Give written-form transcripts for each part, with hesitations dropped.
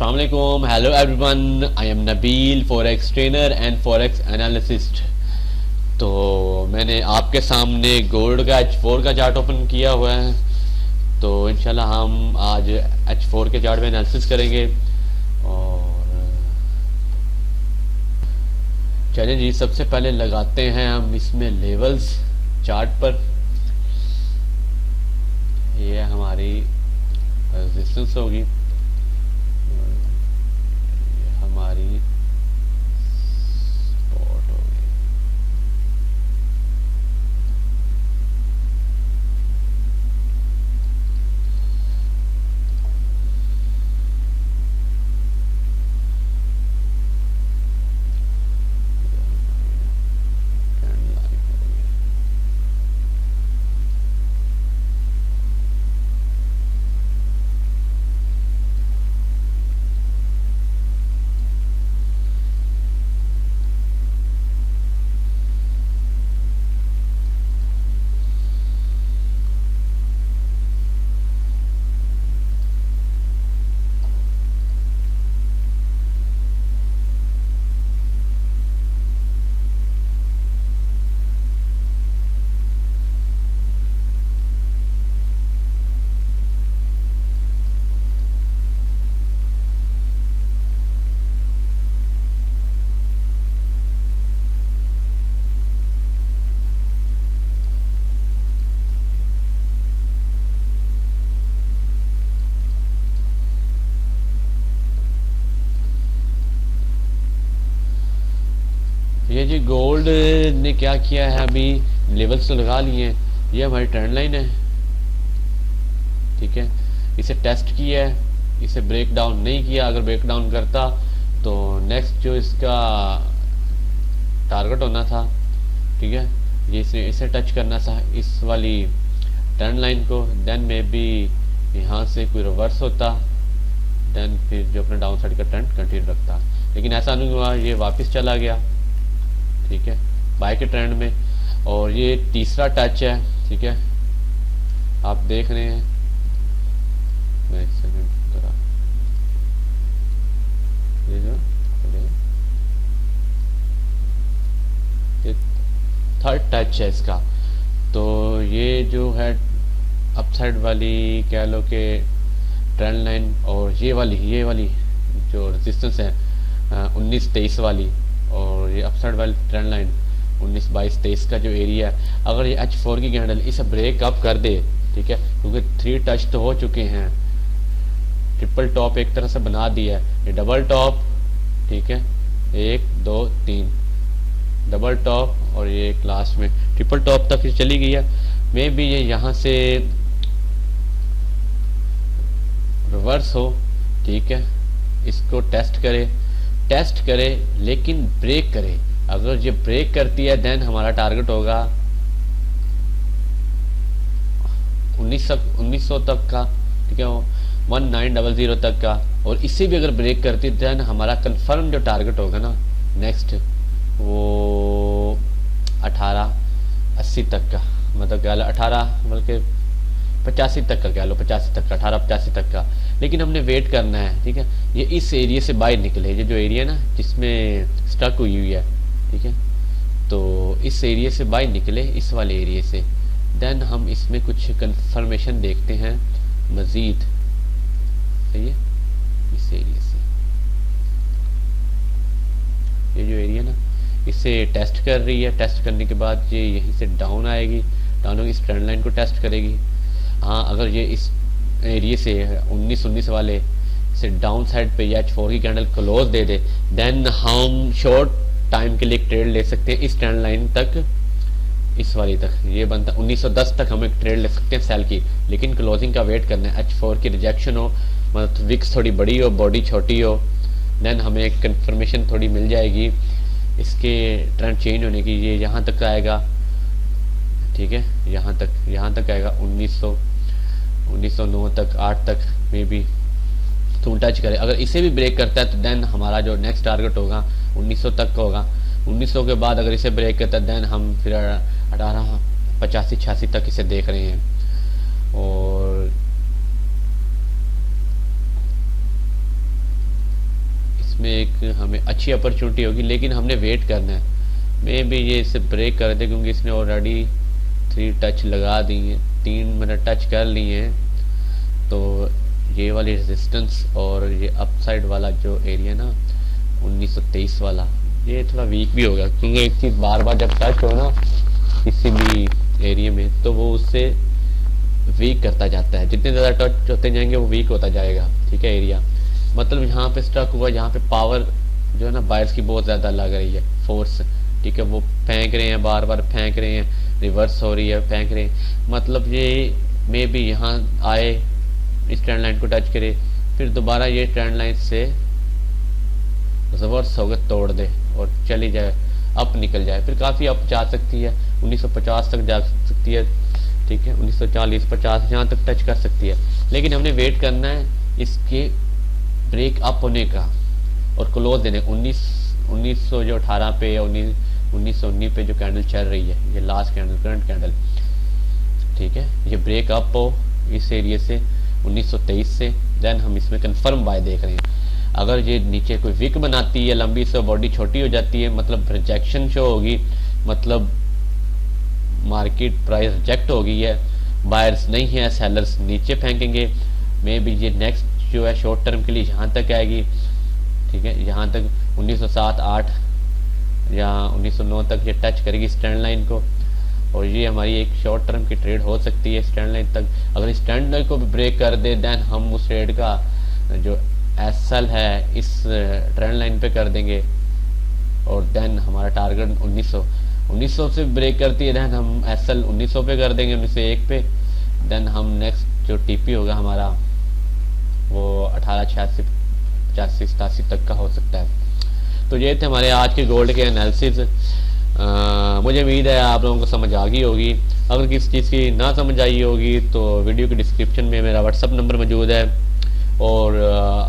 अस्सलाम वालेकुम, hello everyone, I am Nabeel, forex trainer and forex analyst. तो मैंने आपके सामने गोल्ड का H4 का चार्ट ओपन किया हुआ है। तो इंशाल्लाह हम आज H4 के चार्ट में एनालिसिस करेंगे। और चलिए जी, सबसे पहले लगाते हैं हम इसमें लेवल्स चार्ट पर। ये हमारी रेजिस्टेंस होगी, हमारी सपोर्ट होगी। ट्रेंड लाइन होगी। ये जी गोल्ड ने क्या किया है, अभी लेवल्स तो लगा लिए हैं। ये हमारी ट्रेंड लाइन है, ठीक है। इसे टेस्ट किया है, इसे ब्रेक डाउन नहीं किया। अगर ब्रेक डाउन करता तो नेक्स्ट जो इसका टारगेट होना था, ठीक है, ये इसे टच करना था, इस वाली ट्रेंड लाइन को। देन मे बी यहाँ से कोई रिवर्स होता, देन फिर जो अपना डाउन साइड का ट्रेंड कंटिन्यू रखता। लेकिन ऐसा नहीं हुआ, ये वापस चला गया, ठीक है, बाय के ट्रेंड में। और ये तीसरा टच है, ठीक है, आप देख रहे हैं। एक सेकंड जरा, ये थर्ड टच है इसका। तो ये जो है अपसाइड वाली कह लो कि ट्रेंड लाइन, और ये वाली जो रेजिस्टेंस है 19-23 वाली, और ये अपसाइड वाली ट्रेंड लाइन 19-22-23 का जो एरिया है, अगर ये H4 की कैंडल इसे ब्रेक अप कर दे, ठीक है, क्योंकि 3 टच तो हो चुके हैं, ट्रिपल टॉप एक तरह से बना दिया है, ये डबल टॉप, ठीक है, 1 2 3 डबल टॉप, और ये एक लास्ट में ट्रिपल टॉप तक चली गई है। मे बी ये यहाँ से रिवर्स हो, ठीक है, इसको टेस्ट करे लेकिन ब्रेक करे। अगर ये ब्रेक करती है देन हमारा टारगेट होगा 1900 तक का, ठीक है, 1900 तक का। और इसे भी अगर ब्रेक करती है देन हमारा कंफर्म जो टारगेट होगा ना नेक्स्ट, वो 1880 तक का, मतलब कह लो 18 बल्कि 85 तक का, कह लो 85 तक का, 1885 तक का। लेकिन हमने वेट करना है, ठीक है। ये इस एरिया से बाहर निकले, ये जो एरिया ना जिसमें स्टक हुई है, ठीक है, तो इस एरिया से बाहर निकले, इस वाले एरिया से, देन हम इसमें कुछ कंफर्मेशन देखते हैं मजीद, सही है। इस एरिया से, ये जो एरिया ना इसे टेस्ट कर रही है, टेस्ट करने के बाद ये यहीं से डाउन आएगी, डाउन होगी, इस ट्रेंड लाइन को टेस्ट करेगी। हाँ, अगर ये इस एरिया से 19 वाले से डाउन साइड पे या H4 की कैंडल क्लोज दे दे, देन हम शॉर्ट टाइम के लिए एक ट्रेड ले सकते हैं इस ट्रेंड लाइन तक, इस वाली तक। ये बनता 1910 तक हम एक ट्रेड ले सकते हैं सेल की, लेकिन क्लोजिंग का वेट करना है। H4 की रिजेक्शन हो, मतलब विक्स थोड़ी बड़ी हो, बॉडी छोटी हो, देन हमें एक कंफर्मेशन थोड़ी मिल जाएगी इसके ट्रेंड चेंज होने की। ये यहाँ तक आएगा, ठीक है, यहाँ तक आएगा 1909 तक, 8 तक मे बी तो टच करे। अगर इसे भी ब्रेक करता है तो देन हमारा जो नेक्स्ट टारगेट होगा 1900 तक का होगा। 1900 के बाद अगर इसे ब्रेक करता है देन हम फिर 1885-86 तक इसे देख रहे हैं। और इसमें एक हमें अच्छी अपॉर्चुनिटी होगी, लेकिन हमने वेट करना है। मे भी ये इसे ब्रेक कर दे, क्योंकि इसने ऑलरेडी 3 टच लगा दी हैं, 3 मैंने टच कर लिए हैं। तो ये वाली रेजिस्टेंस और ये अपसाइड वाला जो एरिया ना 1923 वाला, ये थोड़ा वीक भी होगा, क्योंकि एक चीज़ बार बार जब टच हो ना किसी भी एरिया में तो वो उससे वीक करता जाता है। जितने ज़्यादा टच होते जाएंगे वो वीक होता जाएगा, ठीक है। एरिया मतलब यहाँ पे स्टक हुआ, यहाँ पे पावर जो है ना बायर्स की बहुत ज़्यादा लग रही है, फोर्स, ठीक है। वो फेंक रहे हैं, बार बार फेंक रहे हैं, रिवर्स हो रही है, फेंक रहे हैं। मतलब ये मे भी यहाँ आए, इस ट्रेंड लाइन को टच करे, फिर दोबारा ये ट्रेंड लाइन से रिवर्स होकर तोड़ दे और चली जाए, अप निकल जाए, फिर काफ़ी अप जा सकती है, 1950 तक जा सकती है, ठीक है। 1940-50 यहाँ तक टच कर सकती है। लेकिन हमने वेट करना है इसके ब्रेक अप होने का और क्लोज देने। 1900 जो 18 पे या 1919 पे जो कैंडल चल रही है, ये लास्ट कैंडल, करंट कैंडल, ठीक है, ये ब्रेक अप हो इस एरिया से 1923 से, देन हम इसमें कंफर्म बाय देख रहे हैं। अगर ये नीचे कोई विक बनाती है लंबी से, बॉडी छोटी हो जाती है, मतलब रिजेक्शन शो होगी, मतलब मार्केट प्राइस रिजेक्ट हो गई है, बायर्स नहीं है, सेलर्स नीचे फेंकेंगे। मे भी ये नेक्स्ट जो है शॉर्ट टर्म के लिए यहाँ तक आएगी, ठीक है, यहाँ तक 1907-8 या 1909 तक ये टच करेगी इस ट्रेंड लाइन को, और ये हमारी एक शॉर्ट टर्म की ट्रेड हो सकती है इस ट्रेंड लाइन तक। अगर इस ट्रेंड लाइन को भी ब्रेक कर दे, देन हम उस ट्रेड का जो एसएल है इस ट्रेंड लाइन पे कर देंगे, और देन हमारा टारगेट 1900 से ब्रेक करती है, देन हम एसएल 1900 पे कर देंगे, 1901 पे। देन हम नेक्स्ट जो टीपी होगा हमारा वो 1886-85-87 तक का हो सकता है। तो ये थे हमारे आज के गोल्ड के एनालिसिस। मुझे उम्मीद है आप लोगों को समझ आ गई होगी। अगर किसी चीज़ की ना समझ आई होगी तो वीडियो के डिस्क्रिप्शन में मेरा व्हाट्सअप नंबर मौजूद है, और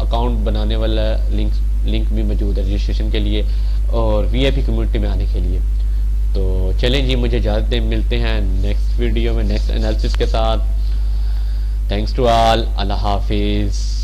अकाउंट बनाने वाला लिंक भी मौजूद है रजिस्ट्रेशन के लिए और वीआईपी कम्युनिटी में आने के लिए। तो चलें जी, मुझे इजाज़त दें, मिलते हैं नेक्स्ट वीडियो में नेक्स्ट एनालिसिस के साथ। थैंक्स टू ऑल, अल्लाह हाफिज़।